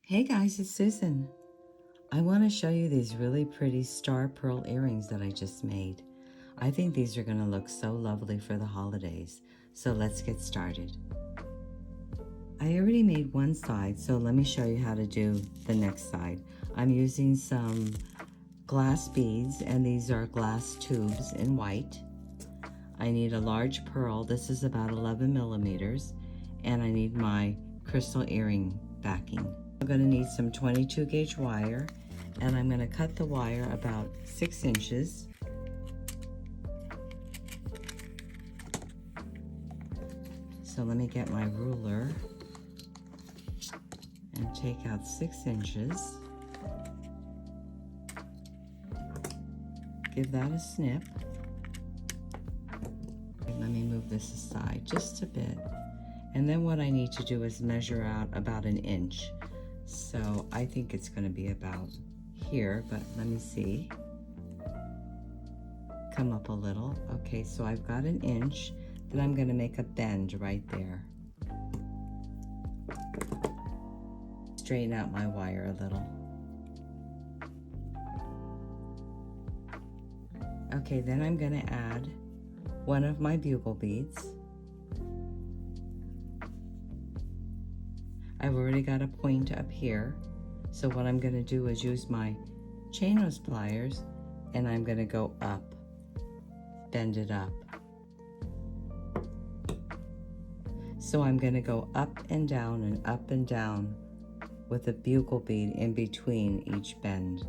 Hey guys, it's Susan. I want to show you these really pretty star pearl earrings that I just made. I think these are going to look so lovely for the holidays. So let's get started. I already made one side, so let me show you how to do the next side. I'm using some glass beads, and these are glass tubes in white. I need a large pearl. This is about 11 millimeters, and I need my crystal earring backing. I'm going to need some 22 gauge wire, and I'm going to cut the wire about 6 inches. So let me get my ruler and take out 6 inches. Give that a snip. Let me move this aside just a bit. And then what I need to do is measure out about 1 inch. So I think it's going to be about here, but let me see. Come up a little. Okay, so I've got 1 inch. Then I'm going to make a bend right there. Straighten out my wire a little. Okay, then I'm going to add one of my bugle beads. I've already got a point up here, so what I'm going to do is use my chain nose pliers, and I'm going to go up, bend it up. So I'm going to go up and down with a bugle bead in between each bend.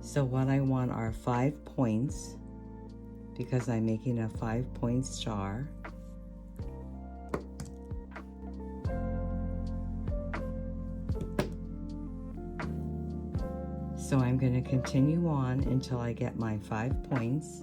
So what I want are 5 points, because I'm making a 5-point star. So I'm going to continue on until I get my 5 points.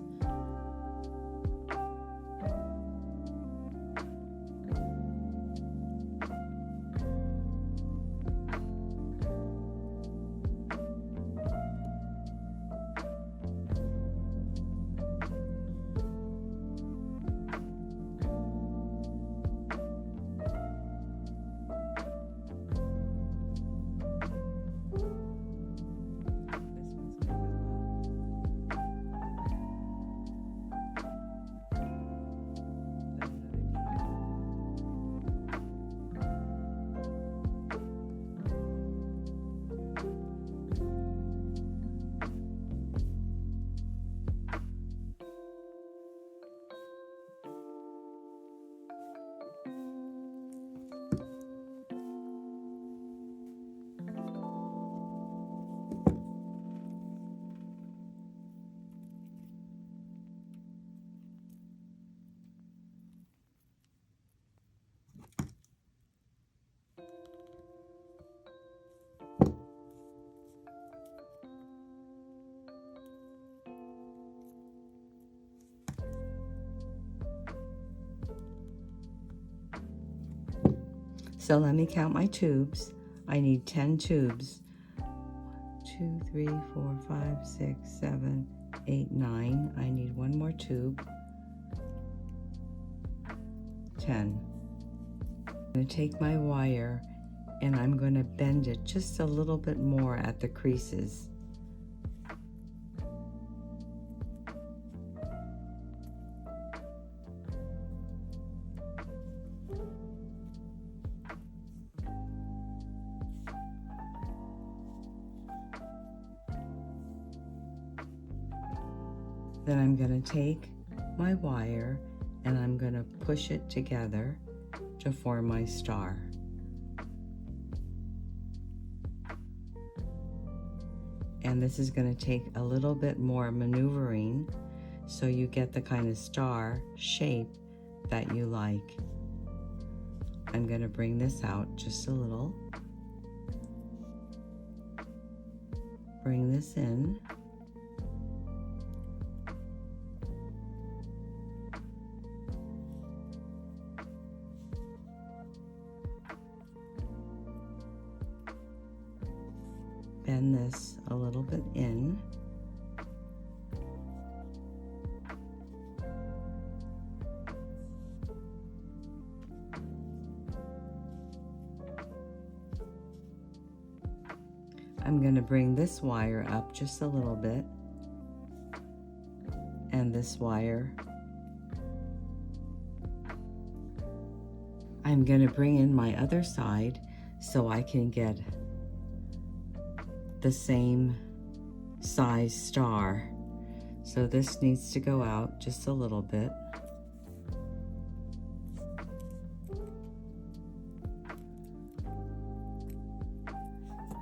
So let me count my tubes. I need 10 tubes. 2, 3, 4, 5, 6, 7, 8, 9. I need one more tube. 10. I'm going to take my wire and I'm going to bend it just a little bit more at the creases. Then I'm going to take my wire and I'm going to push it together to form my star. And this is going to take a little bit more maneuvering so you get the kind of star shape that you like. I'm going to bring this out just a little. Bring this in. Bend this a little bit in. I'm going to bring this wire up just a little bit, and this wire. I'm going to bring in my other side so I can get the same size star. So this needs to go out just a little bit.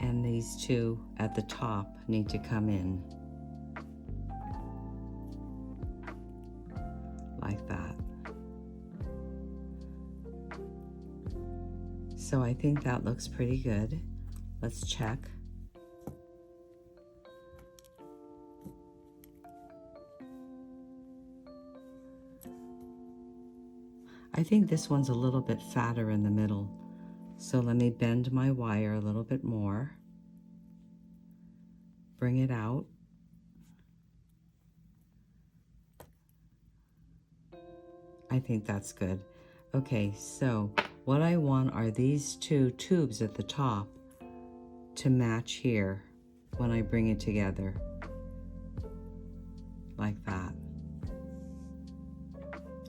And these two at the top need to come in like that. So I think that looks pretty good. Let's check. I think this one's a little bit fatter in the middle. So let me bend my wire a little bit more. Bring it out. I think that's good. Okay, so what I want are these two tubes at the top to match here when I bring it together. Like that.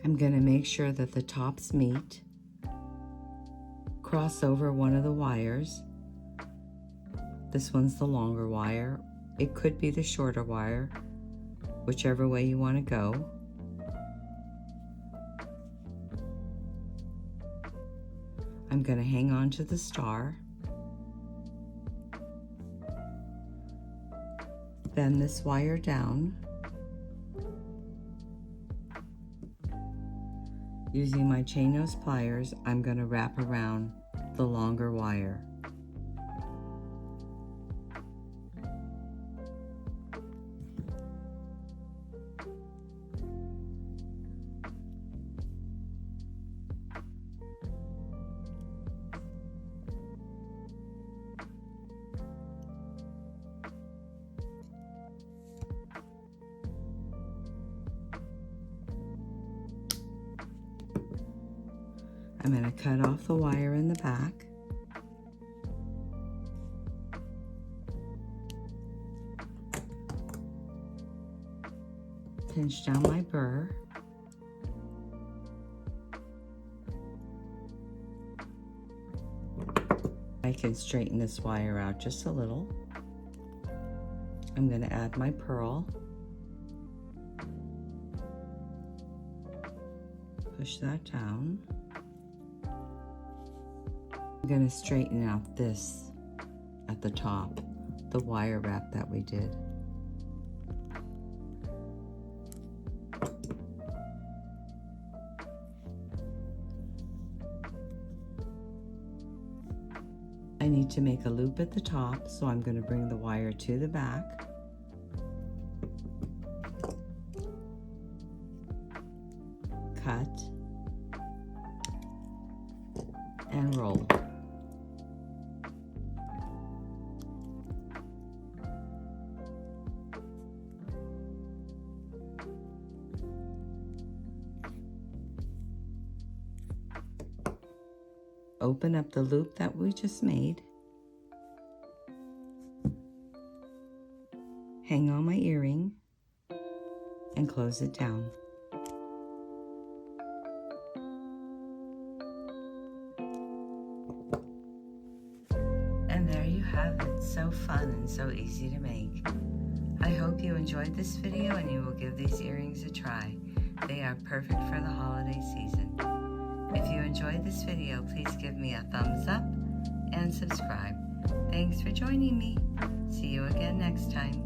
I'm going to make sure that the tops meet. Cross over one of the wires. This one's the longer wire. It could be the shorter wire, whichever way you want to go. I'm going to hang on to the star. Bend this wire down. Using my chain nose pliers, I'm going to wrap around the longer wire. I'm going to cut off the wire in the back. Pinch down my burr. I can straighten this wire out just a little. I'm going to add my pearl. Push that down. I'm going to straighten out this at the top, the wire wrap that we did. I need to make a loop at the top, so I'm going to bring the wire to the back. Cut and roll. Open up the loop that we just made. Hang on my earring and close it down. And there you have it. So fun and so easy to make. I hope you enjoyed this video and you will give these earrings a try. They are perfect for the holiday season. If you enjoyed this video, please give me a thumbs up and subscribe. Thanks for joining me. See you again next time.